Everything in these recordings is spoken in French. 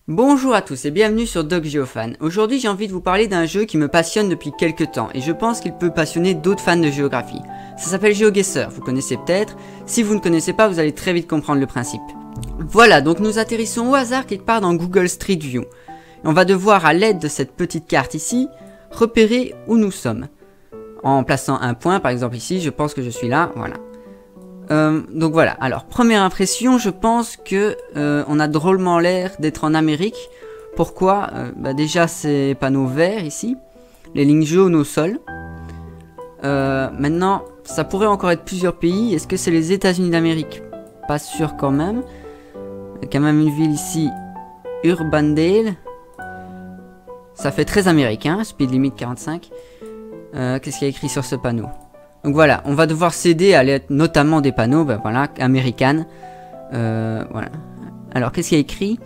Bonjour à tous et bienvenue sur DocGeoFan. Aujourd'hui j'ai envie de vous parler d'un jeu qui me passionne depuis quelques temps et je pense qu'il peut passionner d'autres fans de géographie. Ça s'appelle GeoGuessr, vous connaissez peut-être. Si vous ne connaissez pas, vous allez très vite comprendre le principe. Voilà, donc nous atterrissons au hasard quelque part dans Google Street View. Et on va devoir, à l'aide de cette petite carte ici, repérer où nous sommes. En plaçant un point, par exemple ici, je pense que je suis là, voilà. Donc voilà, alors première impression, je pense que on a drôlement l'air d'être en Amérique. Pourquoi déjà ces panneaux verts ici, les lignes jaunes au sol. Maintenant, ça pourrait encore être plusieurs pays. Est-ce que c'est les États-Unis d'Amérique? Pas sûr quand même. Il y a quand même une ville ici, Urbandale. Ça fait très américain, speed limit 45. Qu'est-ce qu'il y a écrit sur ce panneau? Donc voilà, on va devoir s'aider à l'aide notamment des panneaux, voilà, American. Voilà. Alors, qu'est-ce qu'il y a écrit?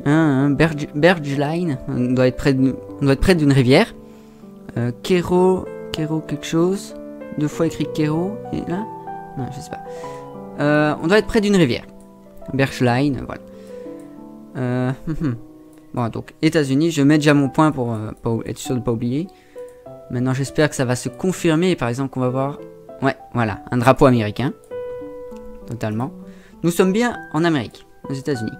Bergline, on doit être près d'une rivière. Kero quelque chose. Deux fois écrit Kero, et là? Non, je sais pas. On doit être près d'une rivière. Bergline, voilà. Bon, donc, États-Unis, je mets déjà mon point pour être sûr de ne pas oublier. Maintenant, j'espère que ça va se confirmer. Par exemple, qu'on va voir... Ouais, voilà, un drapeau américain. Totalement. Nous sommes bien en Amérique, aux États-Unis.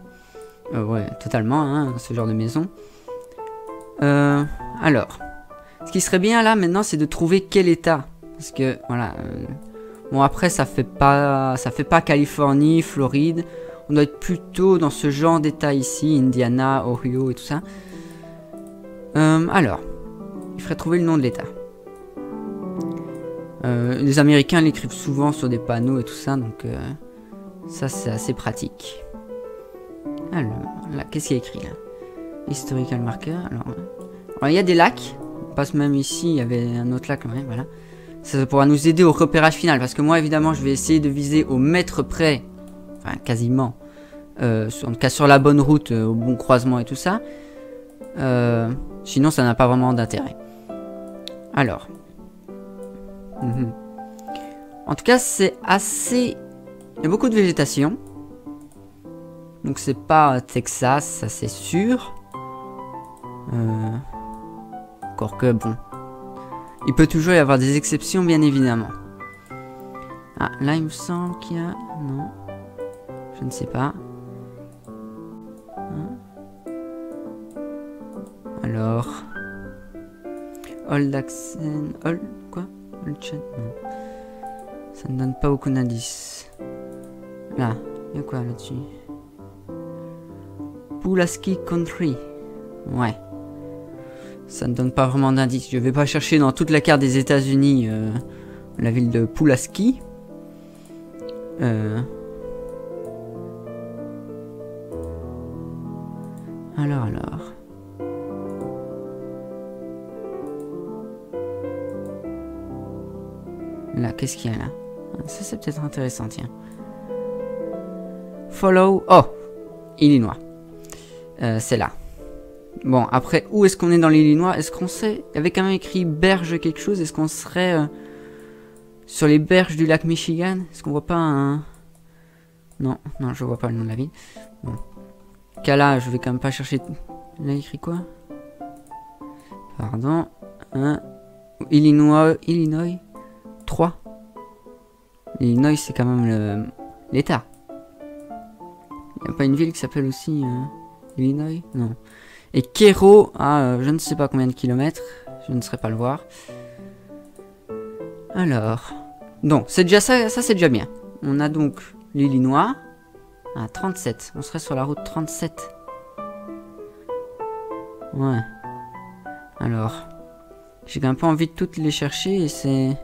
Ouais, totalement, hein, ce genre de maison. Alors, ce qui serait bien là, maintenant, c'est de trouver quel état. Parce que, voilà... bon, après, ça fait pas Californie, Floride. On doit être plutôt dans ce genre d'état ici. Indiana, Ohio et tout ça. Alors... Il faudrait trouver le nom de l'état. Les Américains l'écrivent souvent sur des panneaux et tout ça, donc ça c'est assez pratique. Alors, là, qu'est-ce qu'il y a écrit là? Historical marker. Alors, il y a des lacs. On passe même ici, il y avait un autre lac quand même, voilà. Ça pourra nous aider au repérage final, parce que moi évidemment je vais essayer de viser au mètre près, enfin quasiment, en tout cas sur la bonne route, au bon croisement et tout ça. Sinon ça n'a pas vraiment d'intérêt. Alors, en tout cas, c'est assez... Il y a beaucoup de végétation. Donc, c'est pas Texas, ça c'est sûr. Encore que, bon. Il peut toujours y avoir des exceptions, bien évidemment. Ah, là, il me semble qu'il y a... Non. Je ne sais pas. Alors... Old accent... Old... Quoi? Old chat? Non. Ça ne donne pas beaucoup d'indices. Là, il y a quoi là-dessus? Pulaski Country. Ouais. Ça ne donne pas vraiment d'indices. Je vais pas chercher dans toute la carte des États-Unis la ville de Pulaski. Alors... Là, qu'est-ce qu'il y a là? Ça, c'est peut-être intéressant, tiens. Follow... Oh! Illinois. C'est là. Bon, après, où est-ce qu'on est dans l'Illinois? Est-ce qu'on sait... Il y avait quand même écrit berge quelque chose. Est-ce qu'on serait sur les berges du lac Michigan? Est-ce qu'on voit pas un... Non, je vois pas le nom de la ville. Bon. Là, je vais quand même pas chercher... Là, écrit quoi? Pardon. Illinois... 3. Illinois, c'est quand même l'État. Il n'y a pas une ville qui s'appelle aussi Illinois? Non. Et Kero, je ne sais pas combien de kilomètres. Je ne saurais pas le voir. Alors. Donc, c'est déjà ça c'est déjà bien. On a donc l'Illinois. 37. On serait sur la route 37. Ouais. Alors. J'ai quand même pas envie de toutes les chercher et c'est...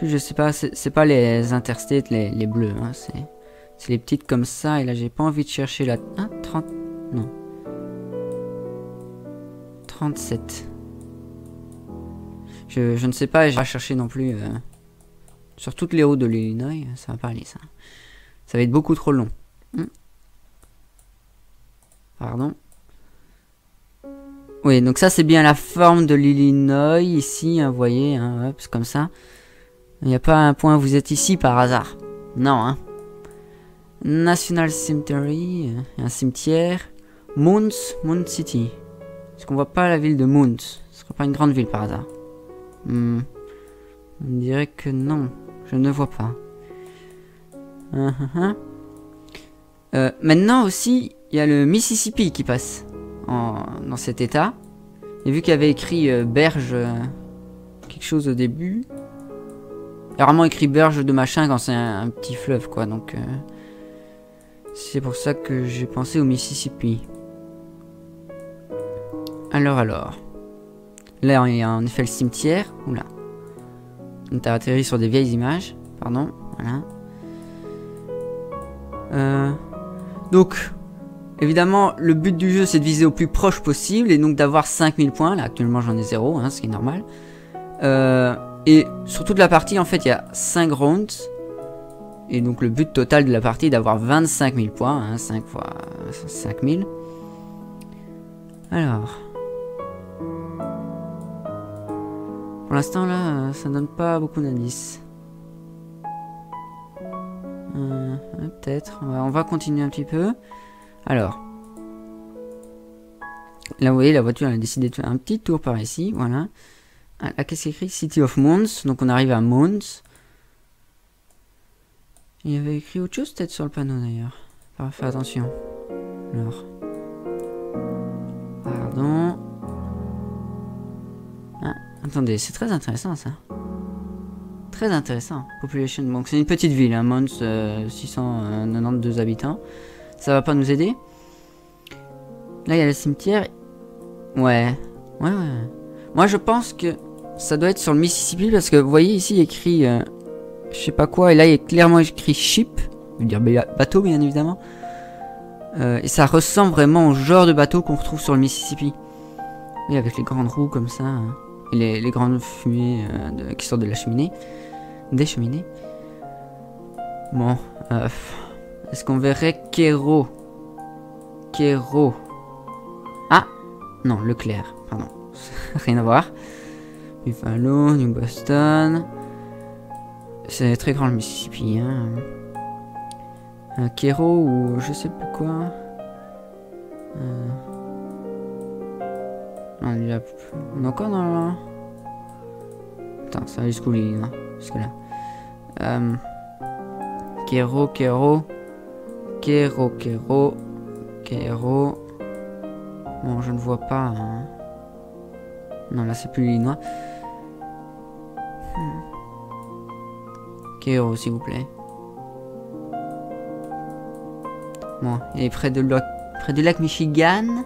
Je sais pas, c'est pas les interstates, les bleus, hein, c'est les petites comme ça, et là j'ai pas envie de chercher la... 30... Non. 37. Je ne sais pas, je vais pas chercher non plus sur toutes les routes de l'Illinois, ça va pas aller ça. Ça va être beaucoup trop long. Oui, donc ça c'est bien la forme de l'Illinois ici, hein, vous voyez, hein, hop, c'est comme ça. Il n'y a pas un point où vous êtes ici par hasard. Non, hein. National Cemetery, un cimetière. Moons City. Est-ce qu'on voit pas la ville de Moons? Ce serait pas une grande ville par hasard? On dirait que non, je ne vois pas. Maintenant aussi, il y a le Mississippi qui passe dans cet état. Et vu qu'il y avait écrit berge quelque chose au début, il y a vraiment écrit berge de machin quand c'est un petit fleuve quoi. Donc c'est pour ça que j'ai pensé au Mississippi. Alors. Là il y a en effet le cimetière. Oula. On a atterri sur des vieilles images. Pardon. Voilà. Donc, évidemment, le but du jeu, c'est de viser au plus proche possible et donc d'avoir 5000 points. Là, actuellement, j'en ai 0, hein, ce qui est normal. Et sur toute la partie, en fait, il y a 5 rounds. Et donc, le but total de la partie est d'avoir 25 000 points. Hein, 5 fois 5000. Alors. Pour l'instant, là, ça donne pas beaucoup d'indices. Peut-être. On va continuer un petit peu. Alors. Là, vous voyez, la voiture elle a décidé de faire un petit tour par ici. Voilà. Ah, là, qu'est-ce qu'il écrit? City of Mons. Donc, on arrive à Mons. Il y avait écrit autre chose, peut-être, sur le panneau, d'ailleurs. Fais attention. Alors. Pardon. Ah, attendez, c'est très intéressant, ça. Très intéressant. Population. Donc c'est une petite ville, hein, Mons, 692 habitants. Ça va pas nous aider. Là, il y a le cimetière. Ouais. Moi, je pense que ça doit être sur le Mississippi parce que vous voyez ici, il y a écrit je sais pas quoi. Et là, il y a clairement écrit ship. Je veux dire bateau, bien évidemment. Et ça ressemble vraiment au genre de bateau qu'on retrouve sur le Mississippi. Et avec les grandes roues comme ça. Hein, et les grandes fumées qui sortent de la cheminée. Des cheminées. Bon. Est-ce qu'on verrait Kero? Ah non, Leclerc. Pardon. Rien à voir. Buffalo, New Boston. C'est très grand le Mississippi. Hein. Kero ou je sais plus quoi. On est encore dans la... Attends, ça va jusqu'où l'Illinois? Jusque là. Kero. Bon, je ne vois pas. Hein. Non, là c'est plus l'Illinois. Kero, s'il vous plaît. Bon, et près du lac Michigan.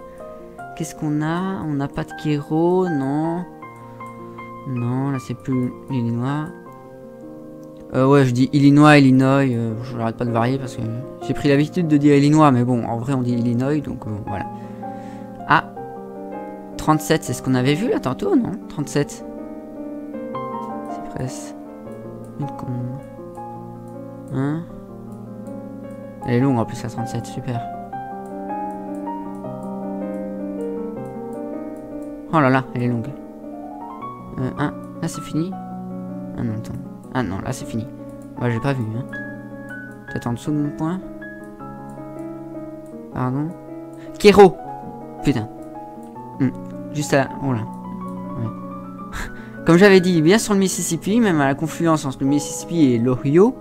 Qu'est-ce qu'on a? On n'a pas de Kero, non. Non, là c'est plus l'Illinois. Ouais, je dis Illinois. Je n'arrête pas de varier parce que j'ai pris l'habitude de dire Illinois, mais bon, en vrai on dit Illinois, donc voilà. Ah, 37, c'est ce qu'on avait vu là tantôt, non? 37. C'est presque une con. Hein? Elle est longue en plus, la 37, super. Oh là là, elle est longue. Là c'est fini. Ah non, attends. Ah non, là c'est fini. Moi j'ai pas vu. Hein. Peut-être en dessous de mon point. Pardon. Kero. Putain. Juste là. Oh là. Ouais. Comme j'avais dit, bien sur le Mississippi, même à la confluence entre le Mississippi et l'Ohio,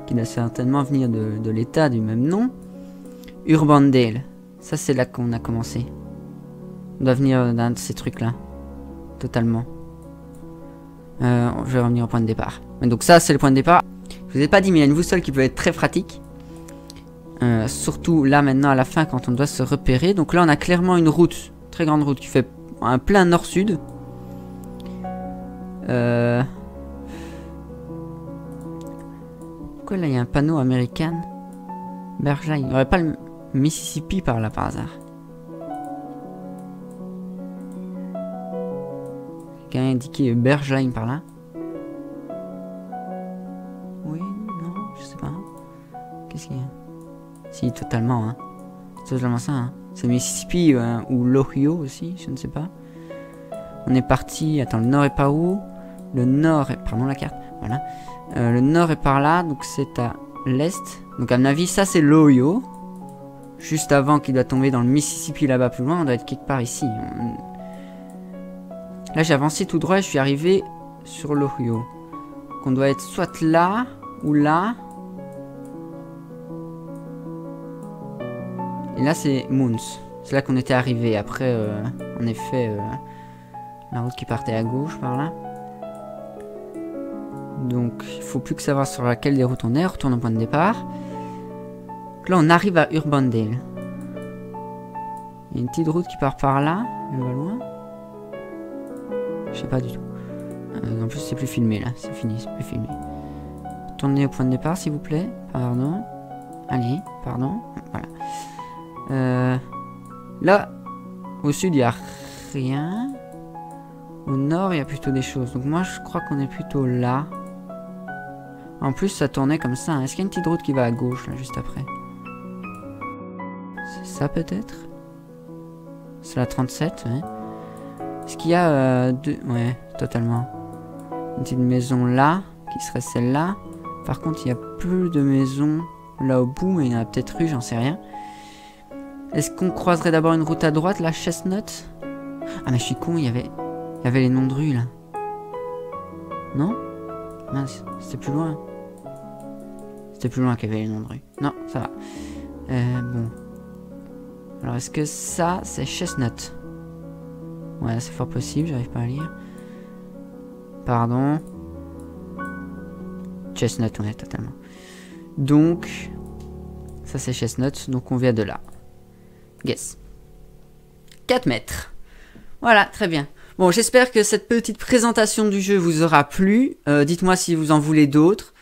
qui doit certainement venir de l'état du même nom. Urbandale. Ça c'est là qu'on a commencé. On doit venir d'un de ces trucs là. Totalement. Je vais revenir au point de départ. Donc ça c'est le point de départ. Je vous ai pas dit mais il y a une boussole qui peut être très pratique. Surtout là maintenant à la fin quand on doit se repérer. Donc là on a clairement une route, très grande route qui fait un plein nord-sud. Pourquoi là il y a un panneau américain? Bergline. Il n'y aurait pas le Mississippi par là par hasard? Quelqu'un a indiqué Bergline par là? Oui, non, je sais pas. Qu'est-ce qu'il y a? Si, totalement, hein. Totalement ça, hein. C'est le Mississippi ou l'Ohio aussi, je ne sais pas. On est parti... Attends, le nord est par où? Le nord est... Pardon, la carte. Voilà. Le nord est par là, donc c'est à l'est. Donc à mon avis, ça c'est l'Ohio. Juste avant qu'il doit tomber dans le Mississippi là-bas plus loin, on doit être quelque part ici. Là j'ai avancé tout droit et je suis arrivé sur l'Ohio. Donc on doit être soit là ou là. Et là c'est Moons. C'est là qu'on était arrivé. Après, en effet, la route qui partait à gauche par là. Donc il faut plus que savoir sur laquelle des routes on est. On retourne au point de départ. Donc là on arrive à Urbandale. Il y a une petite route qui part par là. Elle va loin. Je sais pas du tout. En plus c'est plus filmé là. C'est fini, c'est plus filmé. Retournez au point de départ s'il vous plaît. Pardon. Allez, pardon. Voilà. Là, au sud il n'y a rien. Au nord il y a plutôt des choses. Donc moi je crois qu'on est plutôt là. En plus ça tournait comme ça. Est-ce qu'il y a une petite route qui va à gauche là juste après? C'est ça peut-être? C'est la 37, ouais. Est-ce qu'il y a deux... Ouais, totalement. Une petite maison là, qui serait celle-là. Par contre, il y a plus de maisons là au bout, mais il y en a peut-être eu, j'en sais rien. Est-ce qu'on croiserait d'abord une route à droite, la Chestnut? Ah mais je suis con, il y avait les noms de rues là. Non? Mince, c'était plus loin. C'était plus loin qu'il y avait les noms de rues. Non, ça va. Bon. Alors est-ce que ça, c'est Chestnut? Ouais, c'est fort possible, j'arrive pas à lire. Pardon. Chestnut, ouais, totalement. Donc, ça c'est Chestnut, donc on vient de là. Guess. 4 mètres. Voilà, très bien. Bon, j'espère que cette petite présentation du jeu vous aura plu. Dites-moi si vous en voulez d'autres.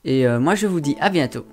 Et moi, je vous dis à bientôt.